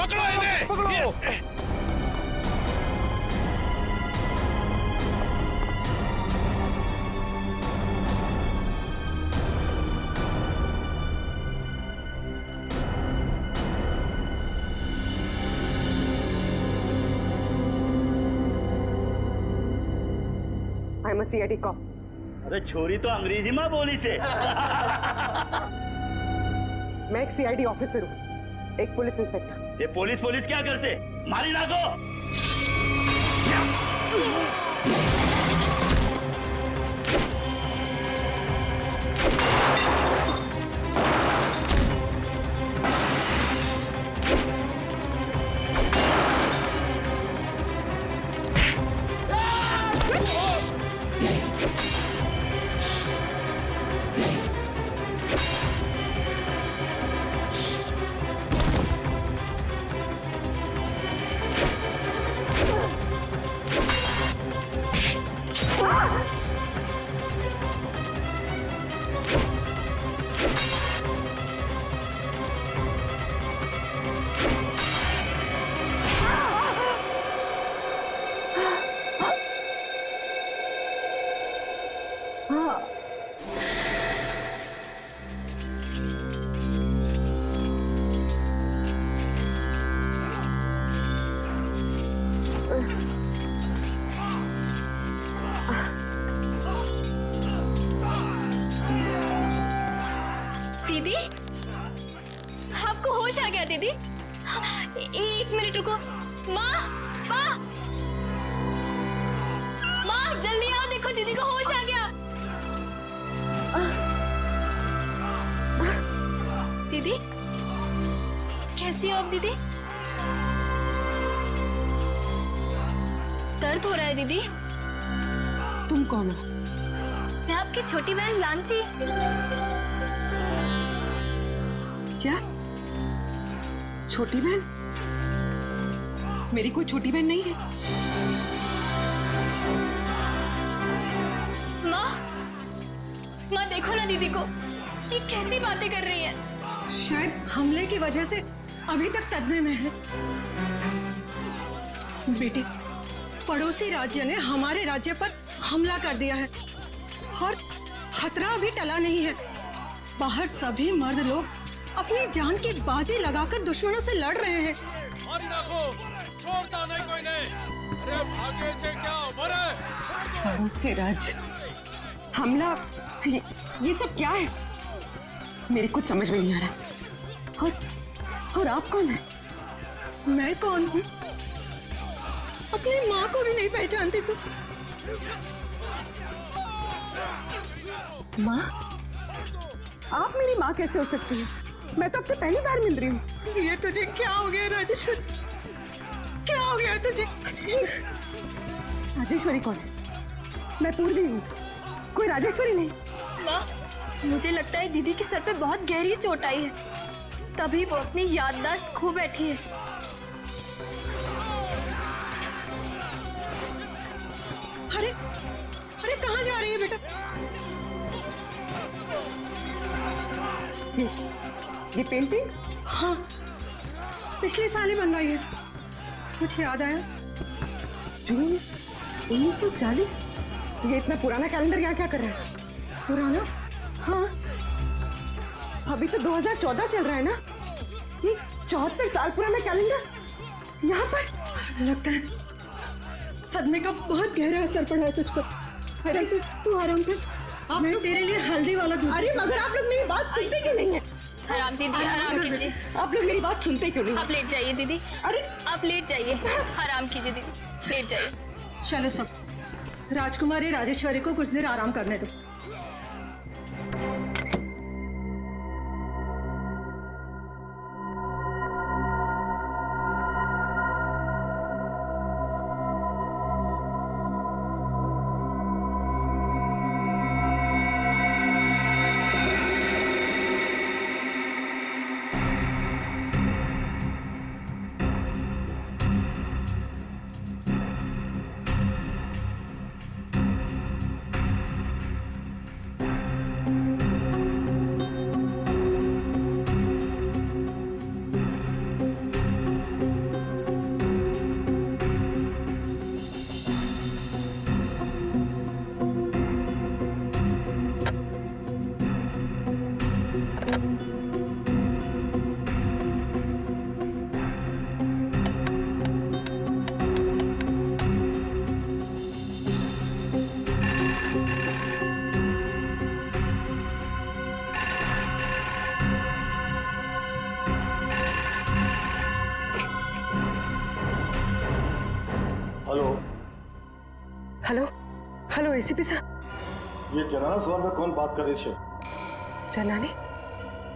पकड़ो इन्हें। पकड़ो। I am a CID cop. अरे छोरी तो अंग्रेजी माँ बोली से। मैं एक सीआईडी ऑफिसर हूँ, एक पुलिस इंस्पेक्टर। ये पुलिस क्या करते? मारी ना को। दीदी, आपको होश आ गया दीदी? एक मिनट रुको। माँ, माँ, माँ जल्दी आओ, देखो दीदी को होश आ गया। दीदी, कैसी हो आप दीदी? दर्द हो रहा है दीदी? तुम कौन हो? मैं आपकी छोटी बहन लांची। क्या? छोटी बहन? मेरी कोई छोटी बहन नहीं है। माँ देखो ना दीदी को, ये कैसी बातें कर रही है। शायद हमले की वजह से अभी तक सदमे में है। बेटी, पड़ोसी राज्य ने हमारे राज्य पर हमला कर दिया है और खतरा अभी टला नहीं है। बाहर सभी मर्द लोग अपनी जान की बाजी लगाकर दुश्मनों से लड़ रहे हैं। मारी ना को, छोड़ता नहीं कोई नहीं। अरे भागे से क्या मरे। पड़ोसी राज्य हमला, ये सब क्या है? मेरी कुछ समझ में नहीं आ रहा। और आप कौन है? मैं कौन हूँ? अपनी माँ को भी नहीं पहचानती तू। माँ? आप मेरी माँ कैसे हो सकती है? मैं तो आपसे पहली बार मिल रही हूँ। ये तुझे क्या हो गया राजेश्वरी? क्या हो गया तुझे? राजेश्वरी कौन है? मैं पूर्वी हूँ, कोई राजेश्वरी नहीं। माँ, मुझे लगता है दीदी के सर पे बहुत गहरी चोट आई है, तभी वो अपनी याददाश्त खो बैठी है। अरे अरे कहाँ जा रही है बेटा? ये पेंटिंग? हाँ, पिछले साल ही बनवाई है। कुछ याद आया? जून 1940? ये इतना पुराना कैलेंडर यहाँ क्या कर रहा है? पुराना? हाँ, अभी तो 2014 चल रहा है ना। ये 74 साल पुराना कैलेंडर यहाँ पर। लगता है सदमे का बहुत गहरा असर पड़ा है तुझ पर। अरे तू आराम कर, मैं तेरे लिए हल्दी वाला दूध। अरे मगर आप लोग मेरी बात सुनते क्यों नहीं है? आराम दीदी, आराम कीजिए। आप लोग मेरी बात सुनते क्यों नहीं? आप लेट जाइए दीदी। अरे आप लेट जाइए, आराम कीजिए दीदी, लेट जाइए। चलो सब, राजकुमारी राजेश्वरी को कुछ देर आराम करने दो। हेलो हेलो एसीपी साहब। ये जनाना सवाल में कौन बात कर रही है? जनानी?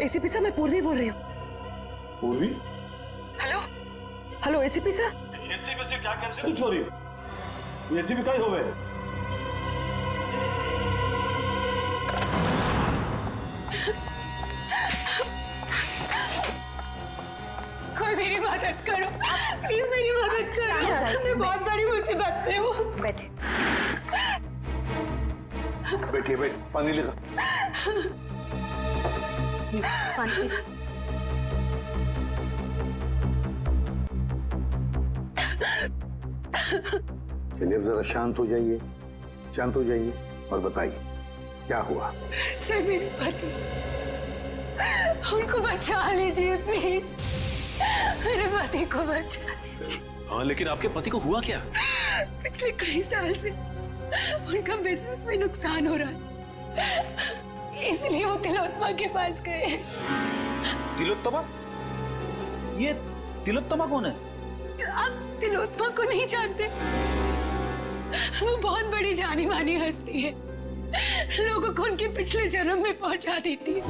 एसीपी साहब मैं पूर्वी बोल रही हूँ। पूर्वी? हेलो हेलो एसीपी साहब। एसीपी से क्या कैसे तू चोरी? एसीपी का ही होवे। कोई मेरी मदद करो, प्लीज मेरी मदद करो, मैं बहुत बड़ी मुसीबत में हूँ। बैठे। बैठिए पानी लेगा। पानी। चलिए अब जरा शांत हो जाइए, शांत हो जाइए और बताइए क्या हुआ। सर मेरे पति, उनको बचा लीजिए प्लीज, मेरे पति को बचा लीजिए। हाँ लेकिन आपके पति को हुआ क्या? पिछले कई साल से उनका बिजनेस में नुकसान हो रहा है, इसलिए वो तिलोत्तमा के पास गए। तिलोत्तमा? ये तिलोत्तमा कौन है? आप तिलोत्तमा को नहीं जानते? वो बहुत बड़ी जानी मानी हस्ती है, लोगों को उनके पिछले जन्म में पहुंचा देती है।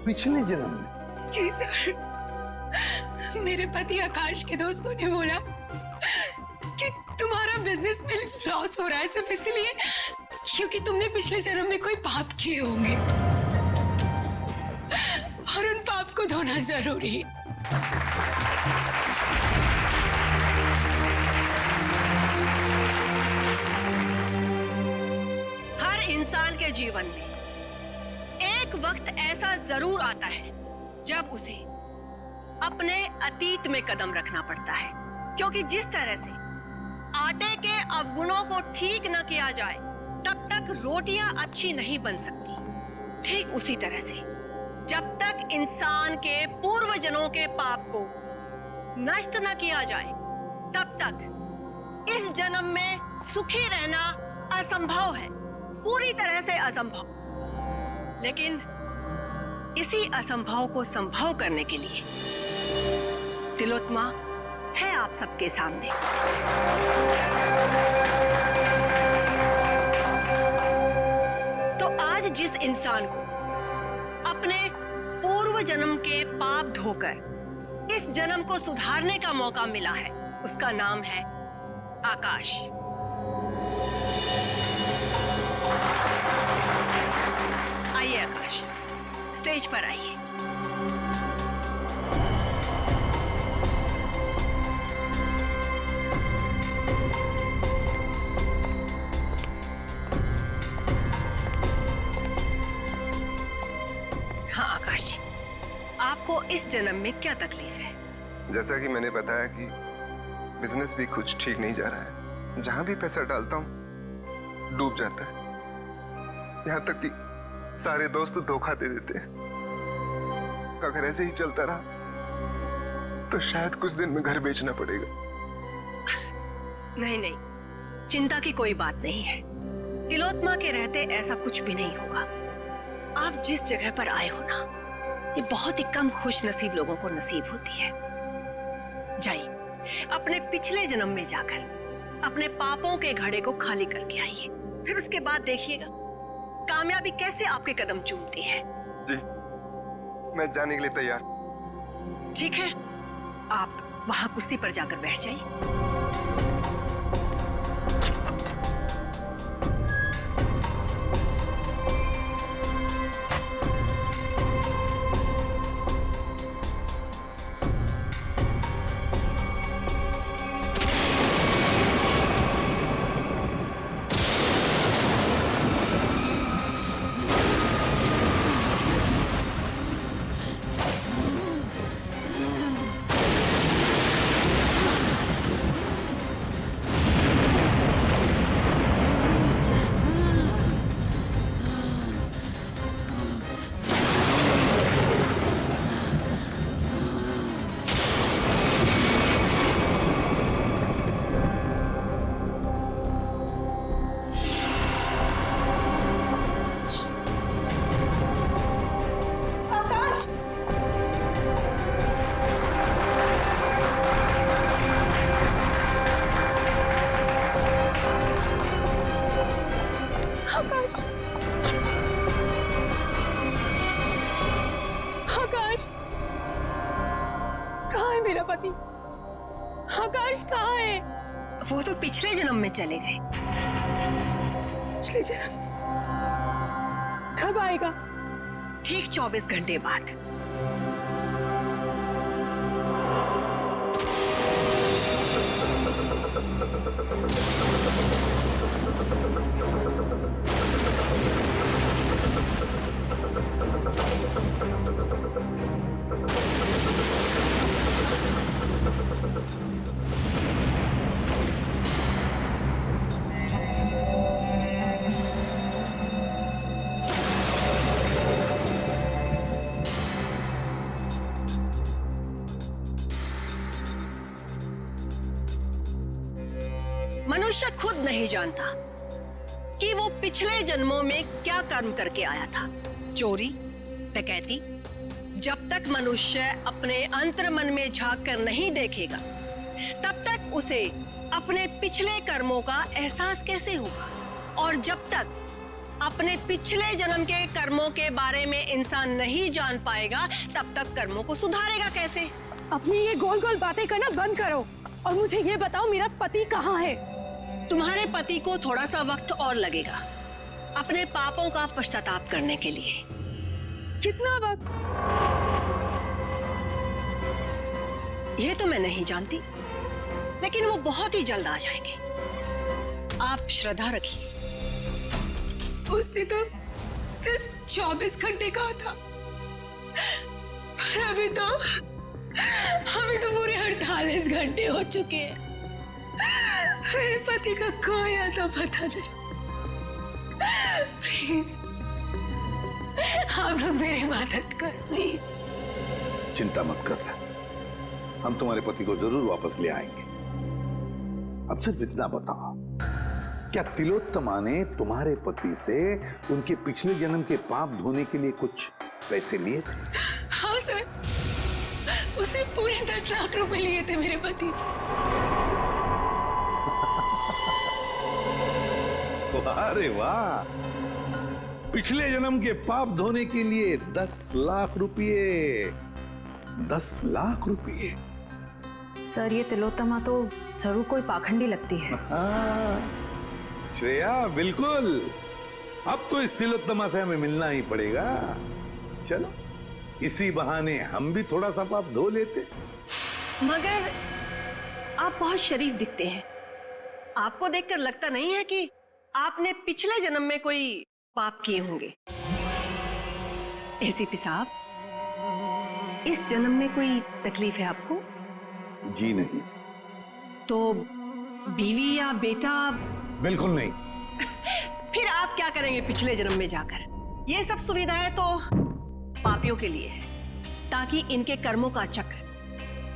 पिछले जन्म में? जी सर, मेरे पति आकाश के दोस्तों ने बोला कि तुम्हारा बिजनेस में लॉस हो रहा है सिर्फ इसलिए क्योंकि तुमने पिछले जन्म में कोई पाप किए होंगे और उन पाप को धोना जरूरी है। हर इंसान के जीवन में एक वक्त ऐसा जरूर आता है जब उसे अपने अतीत में कदम रखना पड़ता है, क्योंकि जिस तरह से आटे के अवगुणों को ठीक न किया जाए तब तक रोटियां अच्छी नहीं बन सकती। ठीक उसी तरह से जब तक इंसान के पूर्वजन्मों के पाप को नष्ट न किया जाए तब तक इस जन्म में सुखी रहना असंभव है, पूरी तरह से असंभव। लेकिन इसी असंभव को संभव करने के लिए तिलोत्तमा है आप सबके सामने। तो आज जिस इंसान को अपने पूर्व जन्म के पाप धोकर इस जन्म को सुधारने का मौका मिला है, उसका नाम है आकाश। आइए आकाश, स्टेज पर आइए। हाँ आकाश जी, आपको इस जन्म में क्या तकलीफ है? जैसा कि मैंने बताया कि बिजनेस भी कुछ ठीक नहीं जा रहा है, जहां भी पैसा डालता हूं डूब जाता है, यहां तक कि सारे दोस्त धोखा दे देते हैं। अगर ऐसे ही चलता रहा तो शायद कुछ दिन में घर बेचना पड़ेगा। नहीं नहीं, चिंता की कोई बात नहीं है। तिलोत्तमा के रहते ऐसा कुछ भी नहीं होगा। आप जिस जगह पर आए हो ना, ये बहुत ही कम खुश नसीब लोगों को नसीब होती है। जाइए, अपने पिछले जन्म में जाकर अपने पापों के घड़े को खाली करके आइए, फिर उसके बाद देखिएगा कामयाबी कैसे आपके कदम चूमती है। जी, मैं जाने के लिए तैयार। ठीक है, आप वहां कुर्सी पर जाकर बैठ जाइए। भाभी। आकाश कहाँ है? वो तो पिछले जन्म में चले गए। पिछले जन्म में? कब आएगा? ठीक 24 घंटे बाद। मनुष्य खुद नहीं जानता कि वो पिछले जन्मों में क्या कर्म करके आया था। चोरी, डकैती। जब तक मनुष्य अपने अंतर्मन में झांक कर नहीं देखेगा, तब तक उसे अपने पिछले कर्मों का एहसास कैसे होगा? और जब तक अपने पिछले जन्म के कर्मों के बारे में इंसान नहीं जान पाएगा, तब तक कर्मों को सुधारेगा कैसे? अपनी ये गोल गोल बातें करना बंद करो और मुझे ये बताओ, मेरा पति कहाँ है? तुम्हारे पति को थोड़ा सा वक्त और लगेगा अपने पापों का पश्चाताप करने के लिए। कितना वक्त? ये तो मैं नहीं जानती, लेकिन वो बहुत ही जल्द आ जाएंगे। आप श्रद्धा रखिए। उसने तो सिर्फ 24 घंटे कहा था, पर अभी तो पूरे 48 घंटे हो चुके हैं। मेरे पति का कोई आता पता नहीं। प्लीज आप लोग मेरी मदद कर, प्लीज। चिंता मत कर, हम तुम्हारे पति को जरूर वापस ले आएंगे। अब सिर्फ इतना बताओ, क्या तिलोत्तमा ने तुम्हारे पति से उनके पिछले जन्म के पाप धोने के लिए कुछ पैसे लिए थे? हाँ सर, उसे पूरे 10 लाख रुपए लिए थे मेरे पति से। अरे वाह, पिछले जन्म के पाप धोने के लिए 10 लाख रुपये। 10 लाख रुपये। सर, ये तिलोत्तमा तो जरूर कोई पाखंडी लगती है। श्रेया, बिल्कुल। अब तो इस तिलोत्तमा से हमें मिलना ही पड़ेगा। चलो, इसी बहाने हम भी थोड़ा सा पाप धो लेते। मगर आप बहुत शरीफ दिखते हैं। आपको देखकर लगता नहीं है कि आपने पिछले जन्म में कोई पाप किए होंगे। एसीपी साहब, इस जन्म में कोई तकलीफ है आपको? जी नहीं। तो बीवी या बेटा? बिल्कुल नहीं। फिर आप क्या करेंगे पिछले जन्म में जाकर? ये सब सुविधाएं तो पापियों के लिए है, ताकि इनके कर्मों का चक्र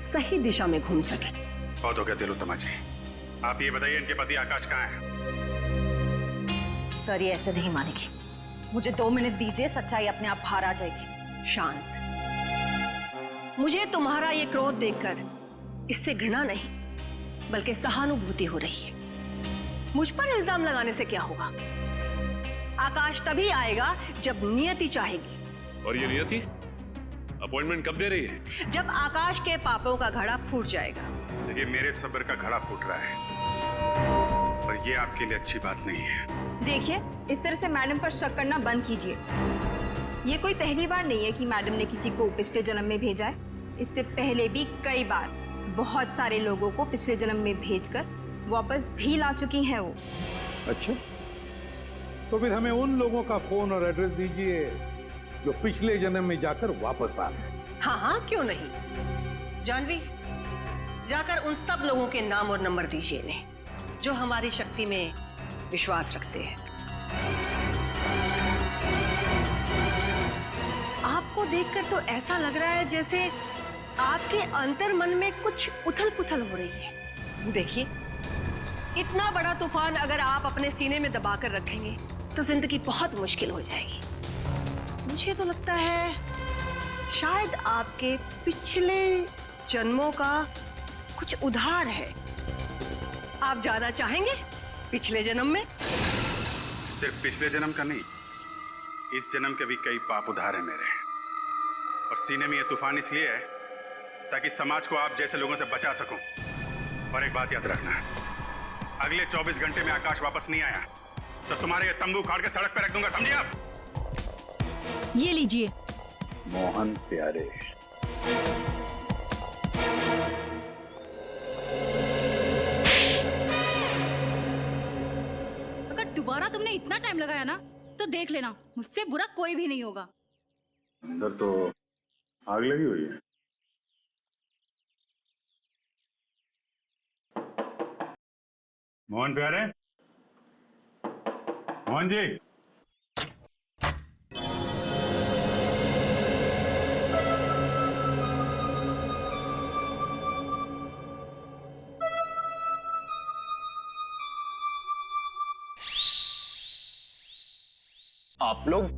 सही दिशा में घूम सके। बहुत हो गया तिलोत्तमा जी, आप ये बताइए इनके पति आकाश कहाँ है? सर, ये ऐसे नहीं मानेगी। मुझे 2 मिनट दीजिए, सच्चाई अपने आप बाहर आ जाएगी। शांत। मुझे तुम्हारा ये क्रोध देखकर इससे घृणा नहीं, बल्कि सहानुभूति हो रही है। मुझ पर इल्जाम लगाने से क्या होगा? आकाश तभी आएगा जब नियति चाहेगी। और ये नियति अपॉइंटमेंट कब दे रही है? जब आकाश के पापों का घड़ा फूट जाएगा। देखिए, मेरे सब्र का घड़ा फूट रहा है और ये आपके लिए अच्छी बात नहीं है। देखिए, इस तरह से मैडम पर शक करना बंद कीजिए। ये कोई पहली बार नहीं है कि मैडम ने किसी को पिछले जन्म में भेजा है। इससे पहले भी कई बार बहुत सारे लोगों को पिछले जन्म में भेजकर वापस भी ला चुकी हैं वो। अच्छा, तो फिर हमें उन लोगों का फोन और एड्रेस दीजिए जो पिछले जन्म में जाकर वापस आ गए। हाँ हाँ, क्यों नहीं। जानवी, जाकर उन सब लोगों के नाम और नंबर दीजिए इन्हें जो हमारी शक्ति में विश्वास रखते हैं। आपको देखकर तो ऐसा लग रहा है जैसे आपके अंतर्मन में कुछ उथल-पुथल हो रही है। देखिए, इतना बड़ा तूफान अगर आप अपने सीने में दबाकर रखेंगे तो जिंदगी बहुत मुश्किल हो जाएगी। मुझे तो लगता है शायद आपके पिछले जन्मों का कुछ उधार है। आप जाना चाहेंगे पिछले जन्म में? सिर्फ पिछले जन्म का नहीं, इस जन्म के भी कई पाप उधार है मेरे। और सीने में ये तूफान इसलिए है ताकि समाज को आप जैसे लोगों से बचा सकूं। और एक बात याद रखना, अगले 24 घंटे में आकाश वापस नहीं आया तो तुम्हारे ये तंबू उखाड़ के सड़क पे रख दूंगा, समझे आप? ये लीजिए। मोहन प्यारे, अगर दोबारा तुमने इतना टाइम लगाया ना तो देख लेना, मुझसे बुरा कोई भी नहीं होगा। अंदर तो आग लगी हुई है। मोहन प्यारे, मोहन जी, आप लोग?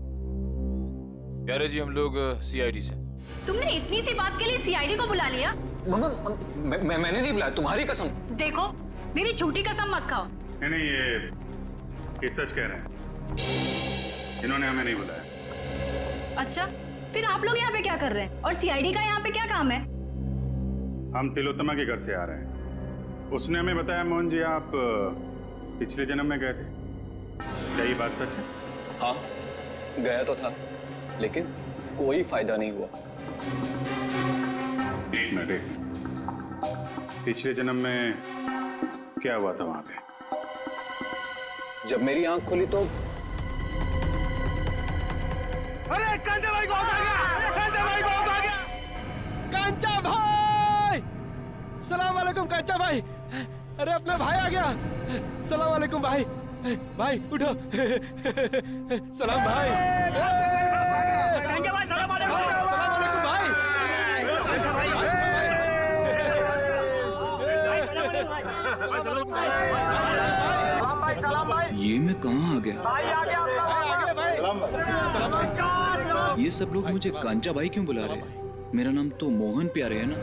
प्यारे जी, हम लोग सीआईडी से। तुमने इतनी सी बात के लिए सीआईडी को बुला लिया? मैंने नहीं बुलाया, तुम्हारी कसम। देखो, मेरी झूठी कसम मत खाओ। नहीं, ये सच कह रहे हैं, इन्होंने हमें नहीं बुलाया। अच्छा, फिर आप लोग यहाँ पे क्या कर रहे हैं और सीआईडी का यहाँ पे क्या काम है? हम तिलोत्तमा के घर से आ रहे हैं। उसने हमें बताया मोहन जी आप पिछले जन्म में गए थे, क्या ये बात सच है? हाँ, गया तो था, लेकिन कोई फायदा नहीं हुआ। एक मिनट, पिछले जन्म में क्या हुआ था वहां पे? जब मेरी आंख खुली तो अरे कांचा भाई को आ गया! कांचा भाई को आ गया! कांचा भाई! सलाम वालेकुम कांचा भाई! अरे अपना भाई आ गया! सलाम वालेकुम भाई! भाई उठो! सलाम भाई! कांचा भाई, सलाम वालेकुम! सलाम वालेकुम भाई! ये मैं कहाँ आ गया? ये सब लोग मुझे कांचा भाई क्यों बुला रहे हैं? मेरा नाम तो मोहन प्यारे है ना।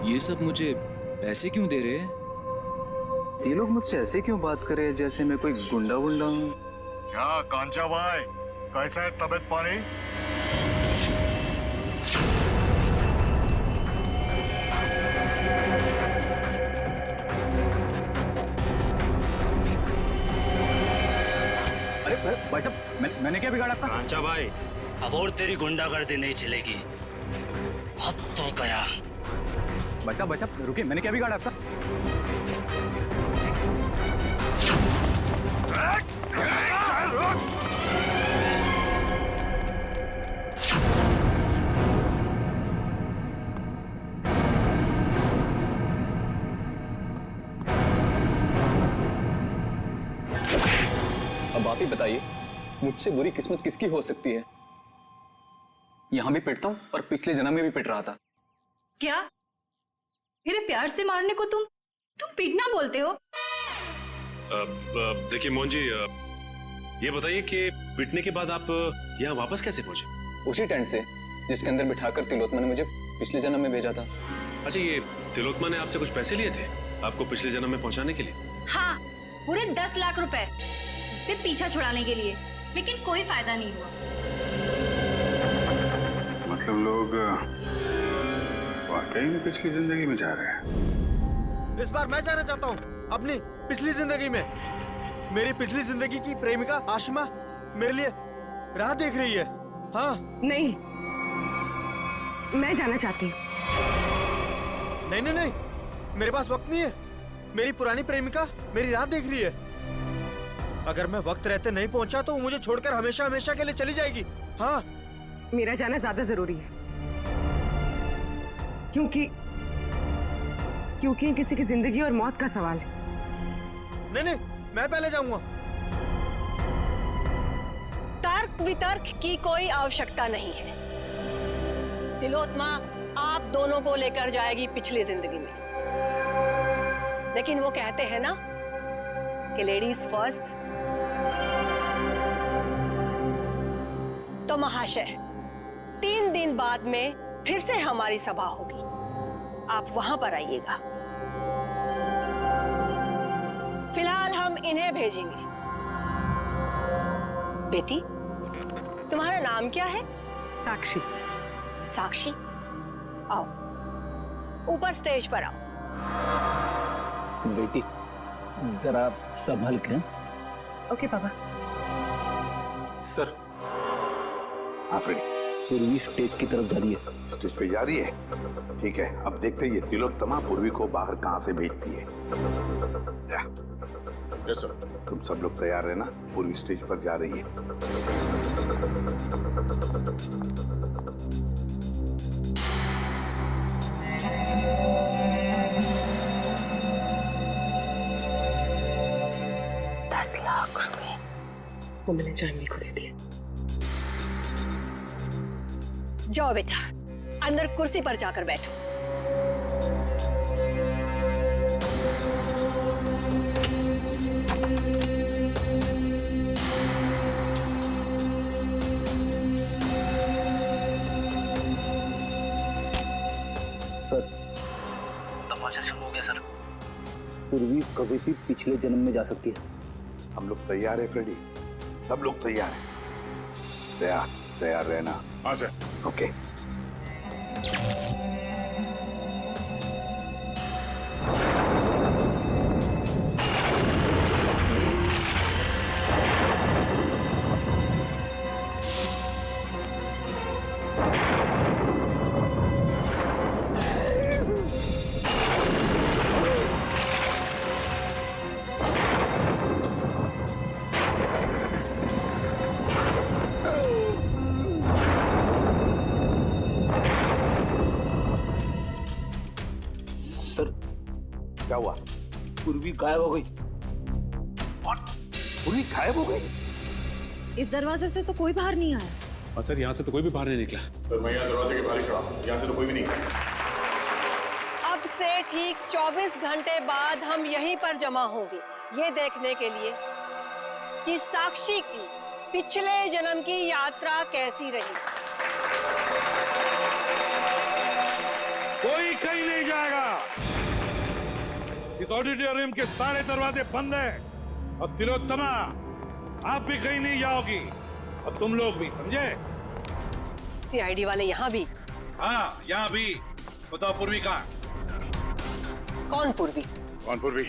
ये सब मुझे पैसे क्यों दे रहे हैं? ये लोग मुझसे ऐसे क्यों बात कर रहे हैं जैसे मैं कोई गुंडा वुंडा हूँ? क्या कांचा भाई, कैसा है तबीयत पानी? भाई साहब, मैंने क्या बिगाड़ा था? कांचा भाई, अब और तेरी गुंडागर्दी नहीं चलेगी, अब तो गया। भाई साहब रुकिए, मैंने क्या बिगाड़ा था? अब आप ही बताइए, मुझसे बुरी किस्मत किसकी हो सकती है? यहां भी पिटता हूं और पिछले जन्म में भी पिट रहा था। क्या मेरे प्यार से मारने को तुम पीटना बोलते हो? देखिए मोहन जी, ये बताइए कि पिटने के बाद आप यहाँ वापस कैसे पहुंचे? उसी टेंट से जिसके अंदर बिठाकर तिलोत्तमा ने मुझे पिछले जन्म में भेजा था। अच्छा, ये तिलोत्तमा ने आपसे कुछ पैसे लिए थे आपको पिछले जन्म में पहुंचाने के लिए? हाँ, पूरे 10 लाख रुपए उससे पीछा छुड़ाने के लिए, लेकिन कोई फायदा नहीं हुआ। मतलब लोग वाकई में पिछली जिंदगी में जा रहे हैं। इस बार मैं जाना चाहता हूँ अपनी पिछली जिंदगी में। मेरी पिछली जिंदगी की प्रेमिका आशिमा मेरे लिए राह देख रही है। हाँ नहीं, मैं जाना चाहती हूँ। नहीं नहीं नहीं, मेरे पास वक्त नहीं है। मेरी पुरानी प्रेमिका मेरी राह देख रही है। अगर मैं वक्त रहते नहीं पहुंचा तो वो मुझे छोड़कर हमेशा हमेशा के लिए चली जाएगी। हाँ, मेरा जाना ज्यादा जरूरी है, क्योंकि किसी की जिंदगी और मौत का सवाल है। नहीं नहीं, मैं पहले जाऊंगा। तर्क वितर्क की कोई आवश्यकता नहीं है। तिलोत्तमा आप दोनों को लेकर जाएगी पिछली जिंदगी में, लेकिन वो कहते हैं ना कि लेडीज फर्स्ट। तो महाशय, 3 दिन बाद में फिर से हमारी सभा होगी, आप वहां पर आइएगा। फिलहाल हम इन्हें भेजेंगे। बेटी, तुम्हारा नाम क्या है? साक्षी। साक्षी, आओ। ऊपर स्टेज पर आओ। बेटी जरा संभल के। ओके पापा। सर। हाँ फ्रेडी। पूर्वी स्टेज की तरफ जा रही है। स्टेज पे जा रही है? ठीक है, अब देखते हैं ये तिलोत्तमा पूर्वी को बाहर कहाँ से भेजती है। Yes sir. तुम सब लोग तैयार रहना, पूर्वी स्टेज पर जा रही है। 10 लाख रुपए वो मैंने जानवी को दे दिए। जाओ बेटा, अंदर कुर्सी पर जाकर बैठो। सर, तमाशा शुरू हो गया सर। पूर्वी कभी भी पिछले जन्म में जा सकती है। हम लोग तैयार है फ्रेडी, सब लोग तैयार हैं। तैयार रहना। हाँ सर। ओके। क्या हुआ? पूर्वी गायब हो गई। पूर्वी गायब हो गई? इस दरवाजे से तो कोई बाहर नहीं आया। और सर यहाँ से तो कोई भी बाहर नहीं निकला। तो मैं यहाँ दरवाजे के बाहर ही खड़ा हूँ, यहाँ से तो कोई भी नहीं। अब से ठीक 24 घंटे बाद हम यहीं पर जमा होंगे, ये देखने के लिए कि साक्षी की पिछले जन्म की यात्रा कैसी रही। कोई कहीं नहीं जाएगा। इस ऑडिटोरियम के सारे दरवाजे बंद हैं और तिलोत्तमा आप भी कहीं नहीं जाओगी और तुम लोग भी, समझे? सीआईडी वाले यहाँ भी? हाँ, यहाँ भी। बताओ पूर्वी कहाँ? कौन पूर्वी? कौन पूर्वी?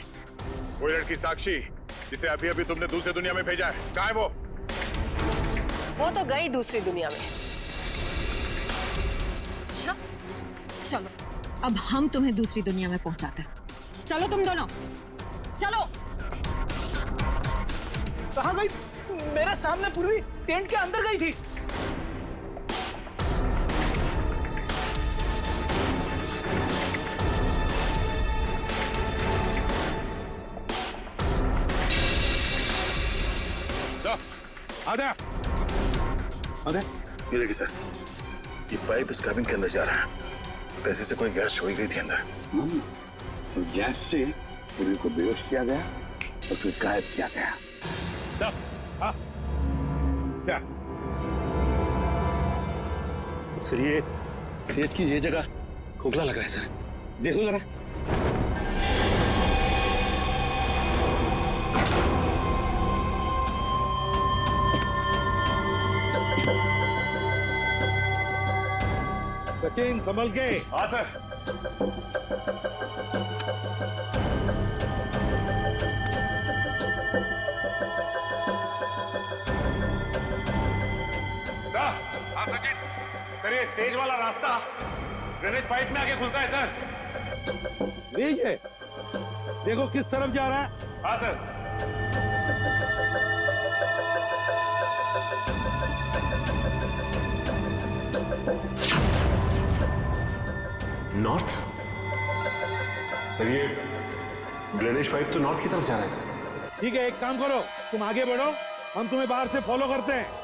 वो लड़की साक्षी जिसे अभी अभी तुमने दूसरी दुनिया में भेजा है, कहाँ है वो? वो तो गई दूसरी दुनिया में। अच्छा, चलो अब हम तुम्हें दूसरी दुनिया में पहुंचाते हैं। चलो तुम दोनों, चलो। कहाँ गई? मेरे सामने पूर्वी टेंट के अंदर गई थी। आधा ये देखिए सर, ये पाइप इस cabin के अंदर जा रहा है। पैसे से कोई गैस छोड़ी गई थी अंदर। गैस से पूर्वी को बेहोश किया गया और फिर गायब किया गया। सर, हाँ, क्या? सर ये स्टेज की ये जगह खोखला लग रहा है सर, देखो जरा। सचिन संभल के। हाँ सर। हाँ सचिन, सर ये स्टेज वाला रास्ता ड्रेनेज पाइप में आके खुलता है सर। यही है, देखो किस तरफ जा रहा है। हाँ सर। नॉर्थ? सर ये ड्रेनेज पाइप तो नॉर्थ की तरफ जा रहा है सर। ठीक है, एक काम करो, तुम आगे बढ़ो, हम तुम्हें बाहर से फॉलो करते हैं।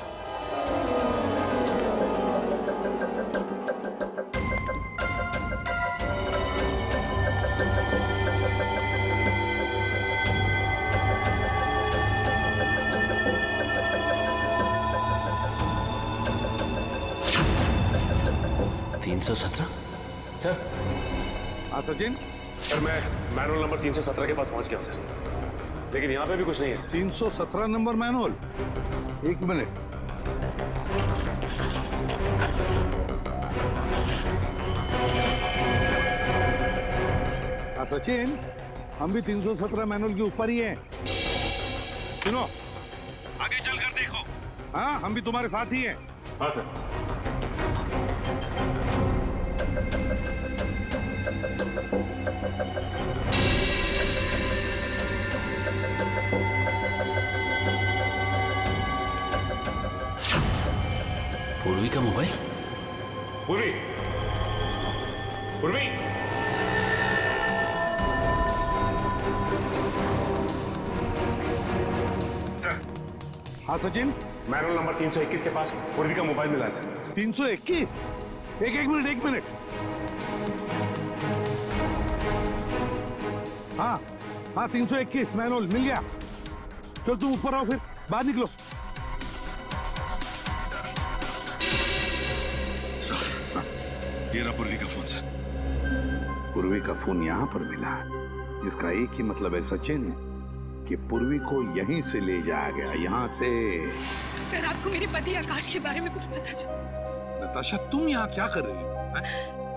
सर। हाँ सचिन। सर मैं मैनुअल नंबर 317 के पास पहुंच गया हूं सर, लेकिन यहाँ पे भी कुछ नहीं है सर। 317 number manual? एक मिनट। सचिन, हम भी 317 मैनुअल के ऊपर ही हैं। सुनो, आगे चलकर देखो। हाँ, हम भी तुम्हारे साथ ही हैं। हाँ सर। पूर्वी का मोबाइल। पूर्वी, पूर्वी। सर। हाँ सचिन, मैनुअल नंबर 321 के पास पूर्वी का मोबाइल मिला है सर। 321? एक मिनट। हाँ, 321 मैनुअल मिल गया। चल तुम ऊपर आओ, फिर बाहर निकलो। सर, ये रहा पूर्वी का फोन सर। पूर्वी का फोन यहाँ पर मिला, जिसका एक ही मतलब है सचिन, कि पूर्वी को यहीं से ले जाया गया, यहाँ से। सर, आपको मेरे पति आकाश के बारे में कुछ पता चला? नताशा, तुम यहाँ क्या कर रही हो?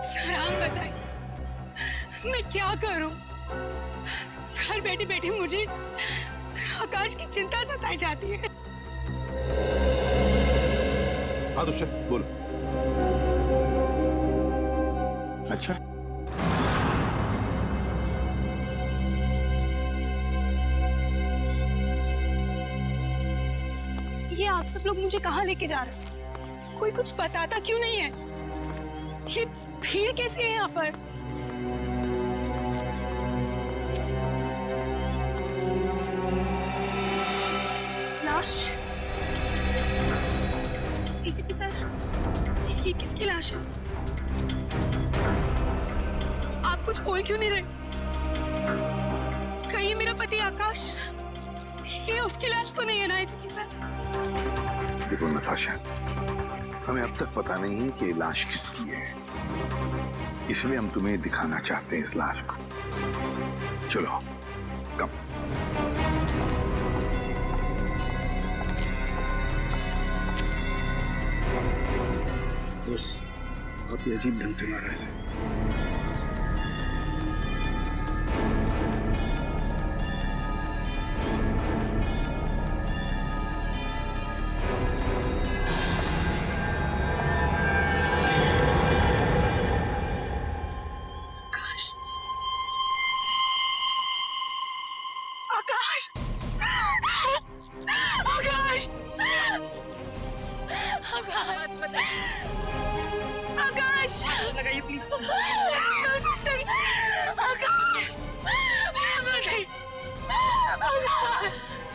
सर, आप बताइए, मैं क्या करूं? घर बैठे बैठे मुझे आकाश की चिंता सताई जाती है। हाँ तो बोल। अच्छा, ये आप सब लोग मुझे कहाँ लेके जा रहे हैं? कोई कुछ बताता क्यों नहीं है? ये भीड़ कैसी है यहाँ पर? लाश? एसीपी सर, ये किसकी लाश है? आप कुछ बोल क्यों नहीं रहे? कहीं मेरा पति आकाश, ये उसकी लाश तो नहीं है ना एसीपी सर? देखो नताशा, हमें अब तक पता नहीं है कि ये लाश किसकी है, इसलिए हम तुम्हें दिखाना चाहते हैं इस लाश को। चलो, कम। बॉस, आप ये अजीब ढंग से मार रहे हैं। लगाइए प्लीज। आकाश,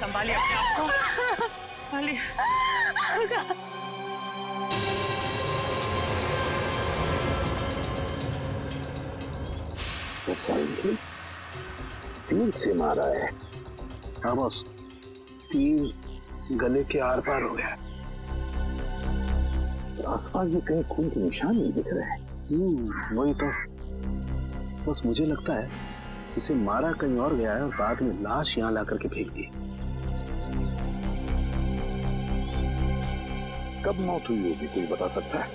संभालिए अपने आप को, संभालिए। तीर से मारा है। हाँ बॉस, तीर गले के आर पार हो गया। आसपास भी कहीं खून के निशान नहीं दिख रहे हैं। वही तो, बस मुझे लगता है इसे मारा कहीं और गया है और बाद में लाश यहाँ ला करके फेंक दी। कब मौत हुई होगी, कोई बता सकता है?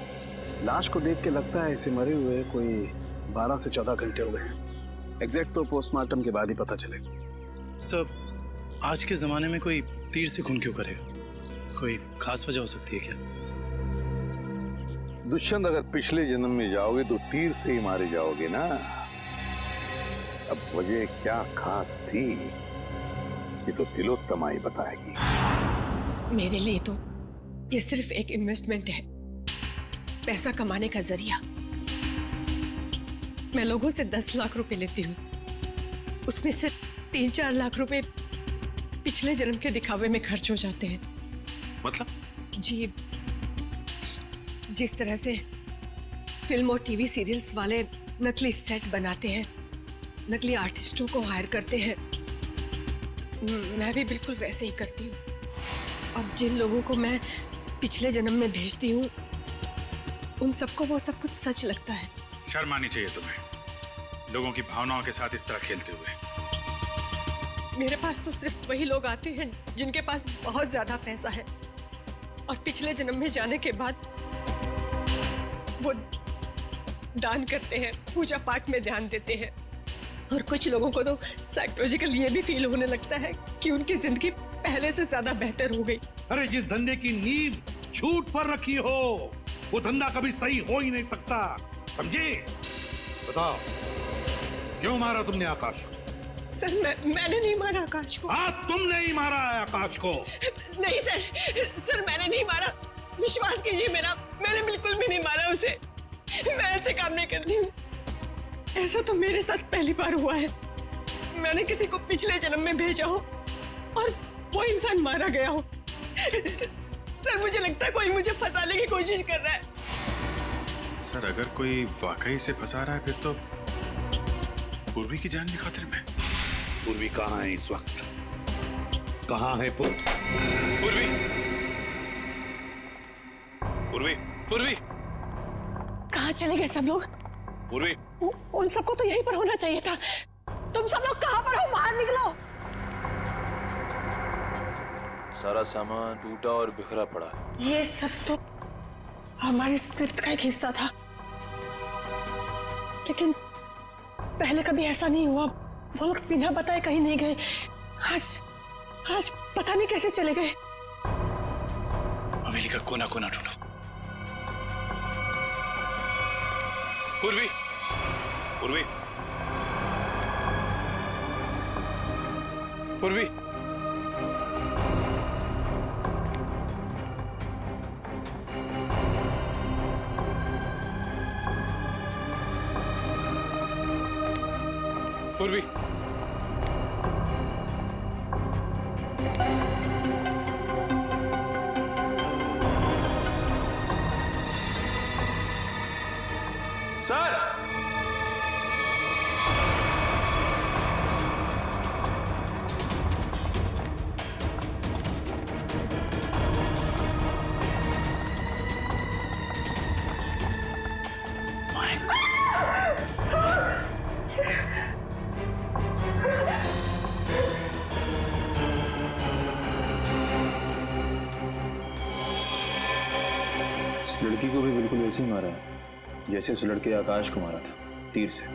लाश को देख के लगता है इसे मरे हुए कोई 12 से 14 घंटे हो गए। एग्जैक्ट तो पोस्टमार्टम के बाद ही पता चलेगा। सर, आज के जमाने में कोई तीर से खून क्यों करेगा? कोई खास वजह हो सकती है क्या? दुष्यंत, अगर पिछले जन्म में जाओगे तो तीर से ही मारे जाओगे ना। अब वजह क्या खास थी, ये तो तिलोत्तमा ही बताएगी। मेरे लिए तो ये सिर्फ एक इन्वेस्टमेंट है, पैसा कमाने का जरिया। मैं लोगों से 10 लाख रुपए लेती हूँ, उसमें से 3-4 लाख रुपए पिछले जन्म के दिखावे में खर्च हो जाते हैं। मतलब? जी, जिस तरह से फिल्म और टीवी सीरियल्स वाले नकली सेट बनाते हैं, नकली आर्टिस्टों को हायर करते हैं, मैं भी बिल्कुल वैसे ही करती हूँ। और जिन लोगों को मैं पिछले जन्म में भेजती हूँ, उन सबको वो सब कुछ सच लगता है। शर्म आनी चाहिए तुम्हें, लोगों की भावनाओं के साथ इस तरह खेलते हुए। मेरे पास तो सिर्फ वही लोग आते हैं जिनके पास बहुत ज्यादा पैसा है, और पिछले जन्म में जाने के बाद वो दान करते हैं, पूजा पाठ में ध्यान देते हैं, और कुछ लोगों को तो साइकोलॉजिकल ये भी फील होने लगता है कि उनकी जिंदगी पहले से ज्यादा बेहतर हो गई। अरे जिस धंधे की नींव झूठ पर रखी हो वो धंधा कभी सही हो ही नहीं सकता, समझे? बताओ क्यों मारा तुमने आकाश को? सर मैंने नहीं मारा आकाश को। हाँ तुमने ही मारा है आकाश को। नहीं सर मैंने नहीं मारा, विश्वास कीजिए मेरा, मैंने बिल्कुल भी नहीं मारा उसे। मैं ऐसे काम नहीं करती हूँ। ऐसा तो मेरे साथ पहली बार हुआ है। मैंने किसी को पिछले जन्म में भेजा हो और वो इंसान मारा गया हो। सर मुझे लगता है कोई मुझे फंसाने की कोशिश कर रहा है। सर अगर कोई वाकई से फंसा रहा है फिर तो पूर्वी की जान भी खतरे में। पूर्वी कहाँ है इस वक्त? कहाँ है पूर्वी? पूर्वी पूर्वी कहाँ चले गए सब लोग? पूर्वी उन सबको तो यहीं पर होना चाहिए था। तुम सब लोग कहाँ पर हो? बाहर निकलो। सारा सामान टूटा और बिखरा पड़ा। ये सब तो हमारी स्क्रिप्ट का एक हिस्सा था, लेकिन पहले कभी ऐसा नहीं हुआ। वो लोग बिना बताए कहीं नहीं गए। आज पता नहीं कैसे चले गए। हवेली का कोना कोना ढूंढो। पूर्वी पूर्वी पूर्वी पूर्वी सर इस लड़की को भी बिल्कुल ऐसे ही मारा है जैसे उस लड़के आकाश को मारा था, तीर से।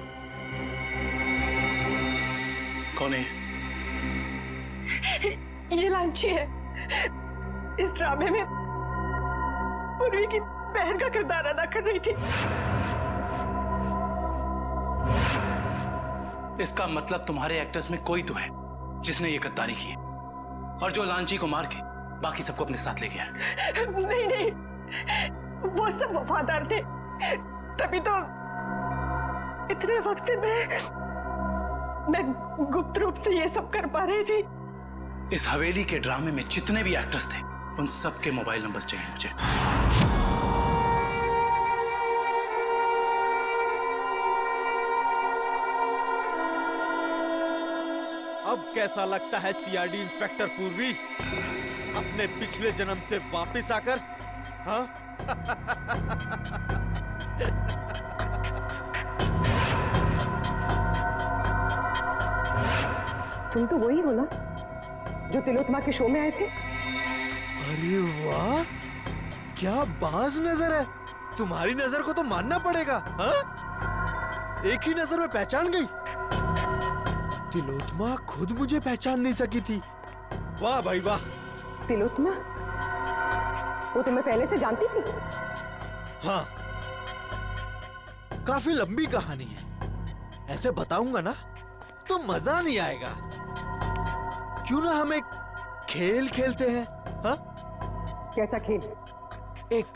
कौन है? ये लांची है। इस ड्रामे में पूर्वी की बहन का किरदार अदा कर रही थी। इसका मतलब तुम्हारे एक्टर्स में कोई तो है जिसने ये गद्दारी की है और जो लांची को मार के बाकी सबको अपने साथ ले गया। नहीं, वो सब वफादार थे, तभी तो इतने वक्त से मैं गुप्त रूप से ये सब कर पा रही थी। इस हवेली के ड्रामे में जितने भी एक्टर्स थे उन सबके मोबाइल नंबर्स चाहिए मुझे। अब कैसा लगता है सीआईडी इंस्पेक्टर पूर्वी अपने पिछले जन्म से वापस आकर? हाँ? तुम तो वही हो ना जो तिलोत्तमा के शो में आए थे? अरे वाह, क्या बाज नजर है। तुम्हारी नजर को तो मानना पड़ेगा। हाँ? एक ही नजर में पहचान गई। तिलोत्तमा खुद मुझे पहचान नहीं सकी थी। वाह भाई वाह। तिलोत्तमा? वो तुम्हें पहले से जानती थी? हाँ, काफी लंबी कहानी है। ऐसे बताऊंगा ना तो मजा नहीं आएगा। क्यों ना हम एक खेल खेलते हैं? हाँ? कैसा खेल? एक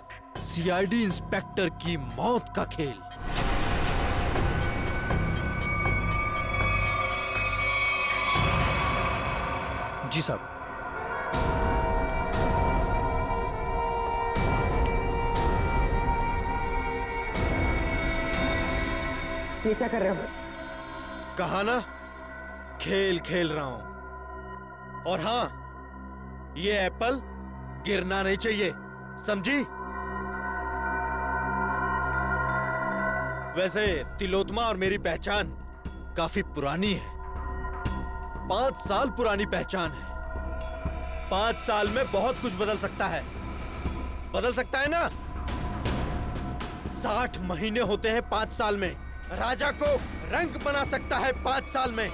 सीआईडी इंस्पेक्टर की मौत का खेल। जी साहब। ये क्या कर रहे हो? कहा ना, खेल खेल रहा हूं। और हाँ, ये एप्पल गिरना नहीं चाहिए, समझी? वैसे तिलोत्तमा और मेरी पहचान काफी पुरानी है। 5 साल पुरानी पहचान है। 5 साल में बहुत कुछ बदल सकता है। बदल सकता है ना? 60 महीने होते हैं 5 साल में। राजा को रंग बना सकता है 5 साल में।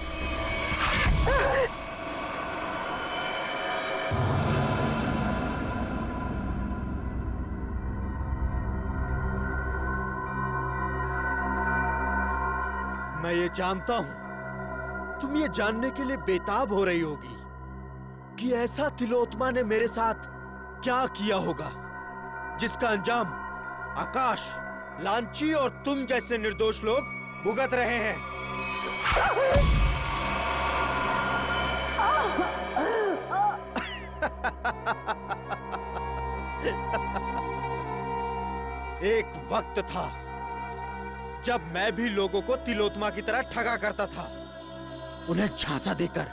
मैं ये जानता हूं तुम ये जानने के लिए बेताब हो रही होगी कि ऐसा तिलोत्मा ने मेरे साथ क्या किया होगा जिसका अंजाम आकाश, लांची और तुम जैसे निर्दोष लोग भुगत रहे हैं। एक वक्त था जब मैं भी लोगों को तिलोत्मा की तरह ठगा करता था, उन्हें झांसा देकर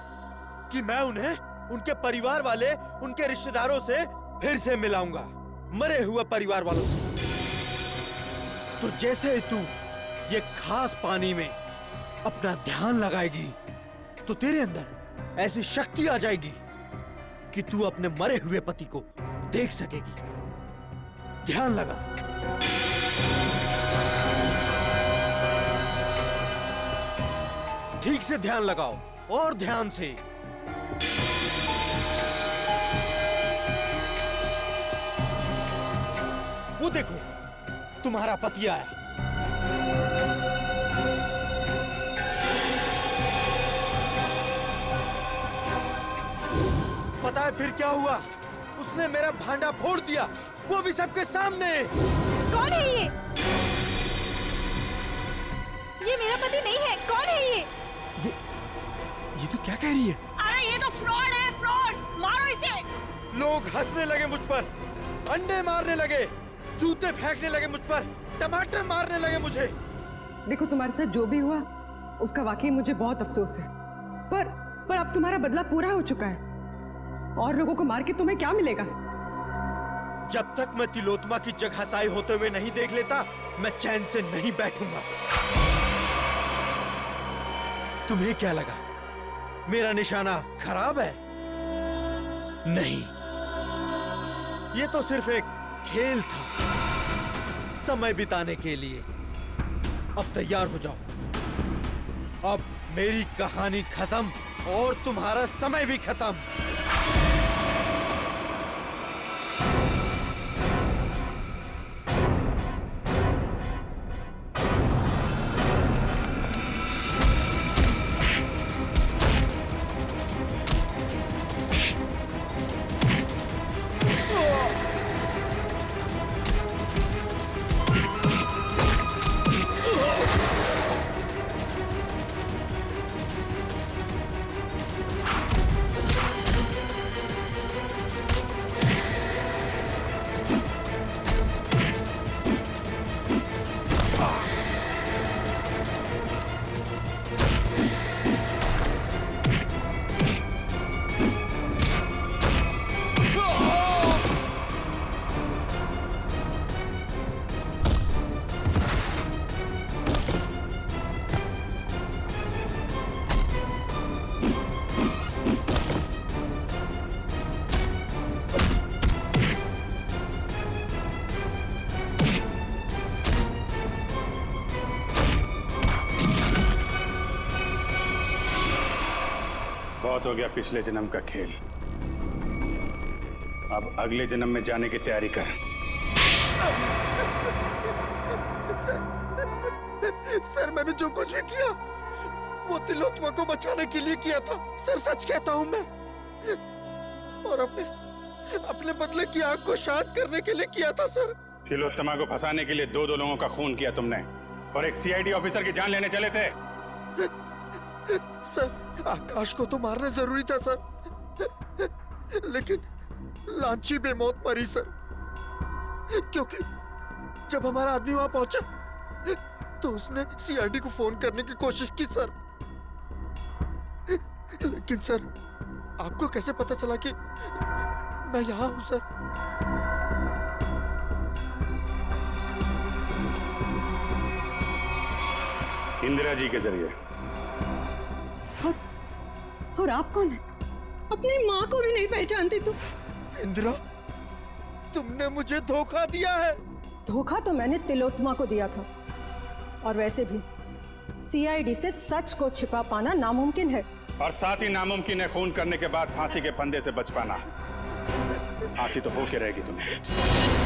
कि मैं उन्हें उनके परिवार वाले, उनके रिश्तेदारों से फिर से मिलाऊंगा, मरे हुए परिवार वालों से। तो जैसे ही तू ये खास पानी में अपना ध्यान लगाएगी तो तेरे अंदर ऐसी शक्ति आ जाएगी कि तू अपने मरे हुए पति को देख सकेगी। ध्यान लगा। ठीक से ध्यान लगाओ और ध्यान से। वो देखो तुम्हारा पति आया। पता है फिर क्या हुआ? उसने मेरा भांडा फोड़ दिया, वो भी सबके सामने। कौन है ये? ये मेरा पति नहीं है। कौन है ये? ये तो क्या कह रही है? अरे ये तो फ्रॉड है, फ्रॉड। मारो इसे। लोग हंसने लगे मुझ पर, अंडे मारने लगे, जूते फेंकने लगे मुझ पर, टमाटर मारने लगे मुझे। देखो तुम्हारे साथ जो भी हुआ उसका वाकई मुझे बहुत अफसोस है, पर अब तुम्हारा बदला पूरा हो चुका है और लोगों को मार के तुम्हें क्या मिलेगा? जब तक मैं तिलोत्मा की जगहसाई होते हुए नहीं देख लेता, मैं चैन से नहीं बैठूंगा। तुम्हें क्या लगा मेरा निशाना खराब है? नहीं, ये तो सिर्फ एक खेल था, समय बिताने के लिए। अब तैयार हो जाओ। अब मेरी कहानी खत्म और तुम्हारा समय भी खत्म। बहुत हो गया पिछले जन्म का खेल। अब अगले जन्म में जाने की तैयारी कर। सर मैंने जो कुछ भी किया वो तिलोत्मा को बचाने के लिए किया था। सर सच कहता हूं मैं, और अपने बदले की आग को शांत करने के लिए किया था सर। तिलोत्तमा को फंसाने के लिए दो लोगों का खून किया तुमने और एक सीआईडी ऑफिसर की जान लेने चले थे। सर आकाश को तो मारना जरूरी था सर, लेकिन लांची बेमौत मरी सर, क्योंकि जब हमारा आदमी वहां पहुंचा तो उसने सीआईडी को फोन करने की कोशिश की सर। लेकिन सर आपको कैसे पता चला कि मैं यहां हूं सर? इंदिरा जी के जरिए। और आप कौन है? अपनी माँ को भी नहीं पहचानती तुम? इंदिरा तुमने मुझे धोखा दिया है। धोखा तो मैंने तिलोत्मा को दिया था, और वैसे भी सीआईडी से सच को छिपा पाना नामुमकिन है। और साथ ही नामुमकिन है खून करने के बाद फांसी के फंदे से बच पाना। फांसी तो होके रहेगी तुम्हें।